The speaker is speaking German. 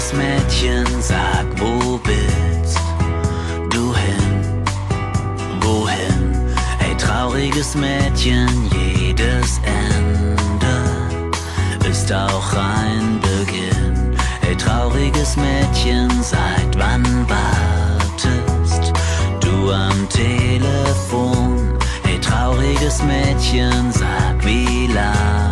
trauriges Mädchen, sag, wo willst du hin? Wohin? Hey, trauriges Mädchen, jedes Ende ist auch ein Beginn. Hey, trauriges Mädchen, seit wann wartest du am Telefon? Hey, trauriges Mädchen, sag, wie lang